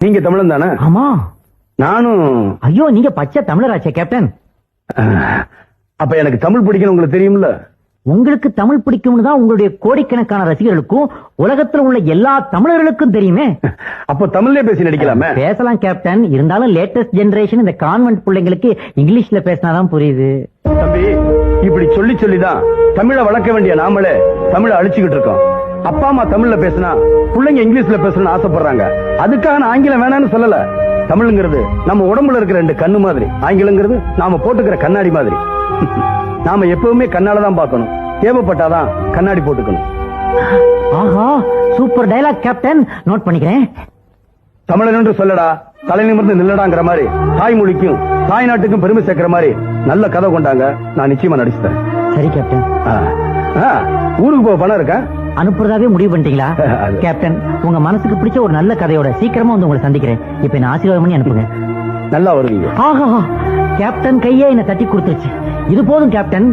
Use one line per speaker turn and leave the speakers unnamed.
நீங்க தமிழன் தானே?
ஆமா.
நானும்.
ஐயோ, நீங்க பச்சை தமிழராச்சே கேப்டன்.
அப்ப எனக்கு தமிழ் பிடிக்கணும் உங்களுக்கு தெரியும்ல.
உங்களுக்கு தமிழ் பிடிக்கும்னு தான் உங்களுடைய கோடிக்கணக்கான ரசிகர்களுக்கும் உலகத்துல உள்ள எல்லா தமிழர்களுக்கும் தெரியுமே.
அப்ப தமிழ்லயே பேசி நடிக்கலாமே.
பேசலாம் கேப்டன், இருந்தாலும் லேட்டஸ்ட் ஜெனரேஷன் இந்த கான்வென்ட் பிள்ளைங்களுக்கு இங்கிலீஷ்ல பேசினாதான் புரியுது.
தம்பி, இப்படி சொல்லி சொல்லிதான் தமிழை வளர்க்க வேண்டிய நாமளே தமிழை அழிச்சுக்கிட்டு இருக்கோம். அப்பா அம்மா தமிழ்ல பேசினா பிள்ளைங்க இங்கிலீஷ்ல பேசணும்னு ஆசைப்படுறாங்க. அதுக்காக நான் ஆங்கிலம் வேணாம்னு சொல்லல. தமிழ்ங்கிறது நம்ம உடம்புல இருக்கிற 2 கண்ணு மாதிரி, ஆங்கிலங்கிறது நாம போட்டுக்கிற கண்ணாடி மாதிரி. நாம எப்பவுமே கண்ணாலதான் பார்க்கணும், தேவைப்பட்டாதான் கண்ணாடி போட்டுக்கணும்.
ஆஹா, சூப்பர் டயலாக் கேப்டன், நோட் பண்ணிக்கிறேன்.
தமிழன் என்று சொல்லடா, தலை நிமிர்ந்து நில்லடாங்கிற மாதிரி தாய்மொழிக்கும் தாய் நாட்டுக்கும் பெருமை சேர்க்கிற மாதிரி நல்ல கதை கொண்டாங்க. நான் நிச்சயமா நடிச்சுட்டேன்.
சரி கேப்டன்.
ஊருக்கு போக பணம் இருக்கா?
அனுப்புறதாவே முடிவு பண்ணிட்டீங்களா? கேப்டன், உங்க மனசுக்கு பிடிச்ச ஒரு நல்ல கதையோட சீக்கிரமா வந்து உங்களை சந்திக்கிறேன். இப்ப என்ன ஆசீர்வாதம் பண்ணி அனுப்புங்க.
நல்லா வருவீங்க.
ஆஹா, கேப்டன் கையே என்ன தட்டி கொடுத்துருச்சு. இது போதும் கேப்டன்.